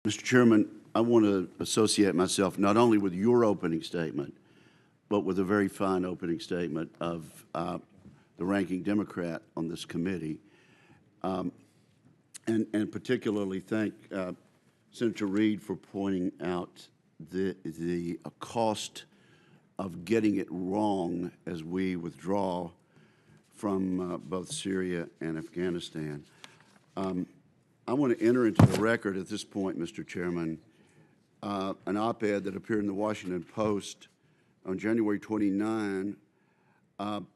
Mr. Chairman, I want to associate myself not only with your opening statement, but with a very fine opening statement of the ranking Democrat on this committee, and particularly thank Senator Reid for pointing out the cost of getting it wrong as we withdraw from both Syria and Afghanistan. I want to enter into the record at this point, Mr. Chairman, an op-ed that appeared in the Washington Post on January 29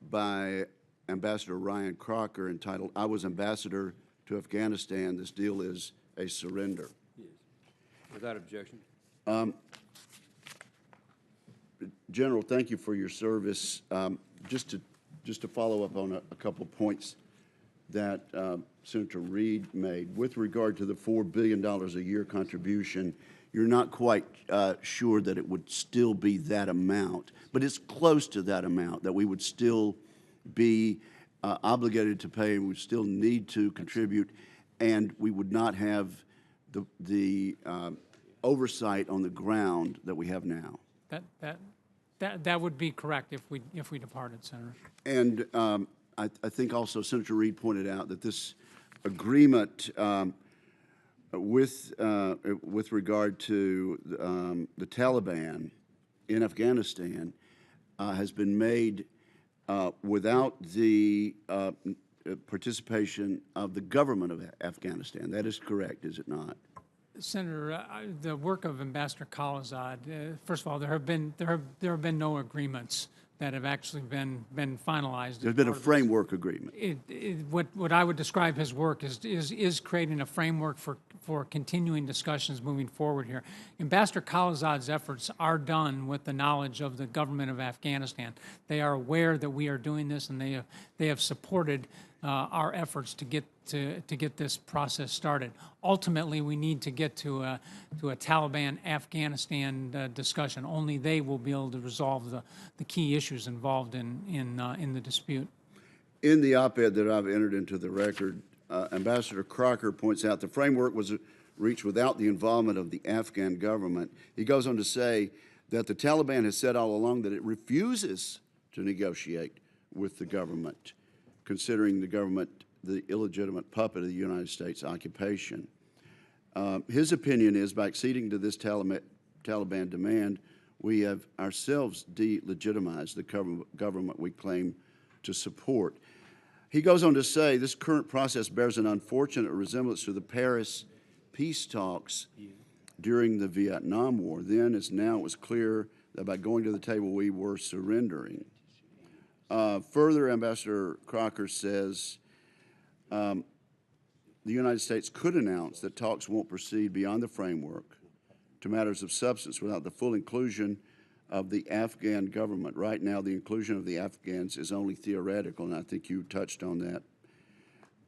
by Ambassador Ryan Crocker entitled, "I was ambassador to Afghanistan. This deal is a surrender." Yes. Without objection. General, thank you for your service. Just to follow up on a couple of points that Senator Reid made. With regard to the $4 billion a year contribution, you're not quite sure that it would still be that amount, but it's close to that amount that we would still be obligated to pay, and we still need to contribute, and we would not have the oversight on the ground that we have now. That would be correct if we departed, Senator. And I think also Senator Reid pointed out that this agreement with regard to the Taliban in Afghanistan has been made without the participation of the government of Afghanistan. That is correct, is it not? Senator, the work of Ambassador Khalilzad, first of all, there have been no agreements that have actually been finalized. There's been a framework agreement. What I would describe his work is creating a framework for continuing discussions moving forward here. Ambassador Khalilzad's efforts are done with the knowledge of the government of Afghanistan. They are aware that we are doing this, and they have supported our efforts to get this process started. Ultimately, we need to get to a Taliban-Afghanistan discussion. Only they will be able to resolve the key issues involved in the dispute. In the op-ed that I've entered into the record, Ambassador Crocker points out the framework was reached without the involvement of the Afghan government. He goes on to say that the Taliban has said all along that it refuses to negotiate with the government, considering the government the illegitimate puppet of the United States occupation. His opinion is, by acceding to this Taliban demand, we have ourselves delegitimized the government we claim to support. He goes on to say, this current process bears an unfortunate resemblance to the Paris peace talks during the Vietnam War. Then, as now, it was clear that by going to the table, we were surrendering. Further, Ambassador Crocker says the United States could announce that talks won't proceed beyond the framework to matters of substance without the full inclusion of the Afghan government. Right now, the inclusion of the Afghans is only theoretical, and I think you touched on that,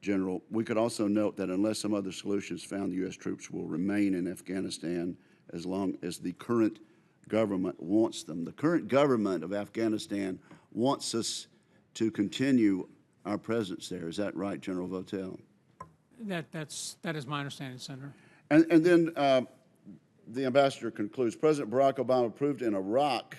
General. We could also note that unless some other solution is found, the U.S. troops will remain in Afghanistan as long as the current government wants them. The current government of Afghanistan wants us to continue our presence there. Is that right, General Votel? That is my understanding, Senator. And then the ambassador concludes, President Barack Obama proved in Iraq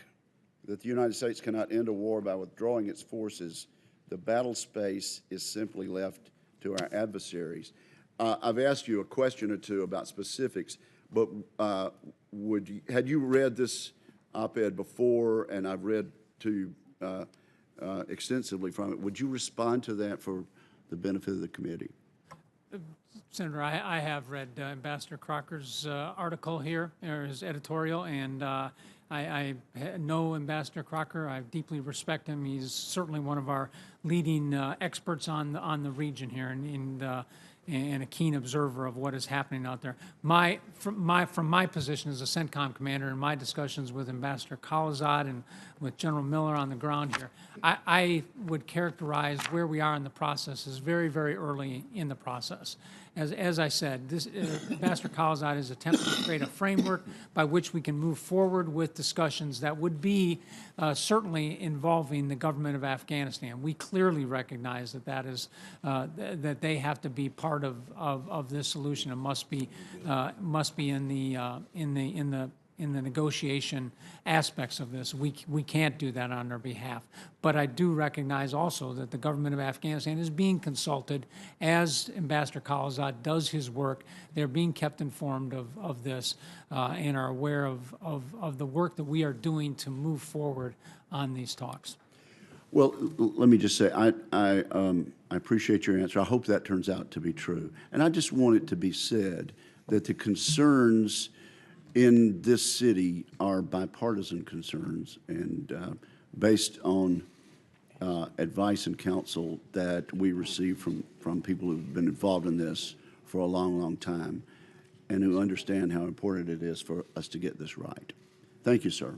that the United States cannot end a war by withdrawing its forces. The battle space is simply left to our adversaries. I've asked you a question or two about specifics, but had you read this op-ed before, and I've read to you extensively from it, would you respond to that for the benefit of the committee? Senator, I have read Ambassador Crocker's article here, or his editorial, and I know Ambassador Crocker. I deeply respect him. He's certainly one of our leading experts on the region here, and a keen observer of what is happening out there. From my position as a CENTCOM commander and my discussions with Ambassador Khalilzad and with General Miller on the ground here, I would characterize where we are in the process as very, very early in the process. as I said, this Ambassador Khalilzad is attempting to create a framework by which we can move forward with discussions that would be certainly involving the government of Afghanistan. We clearly recognize that that they have to be part of this solution and must be in the negotiation aspects of this. We can't do that on their behalf. But I do recognize also that the government of Afghanistan is being consulted as Ambassador Khalilzad does his work. They're being kept informed of this and are aware of the work that we are doing to move forward on these talks. Well, let me just say, I appreciate your answer. I hope that turns out to be true. And I just want it to be said that the concerns in this city are bipartisan concerns and based on advice and counsel that we receive from people who've been involved in this for a long, long time and who understand how important it is for us to get this right. Thank you, sir.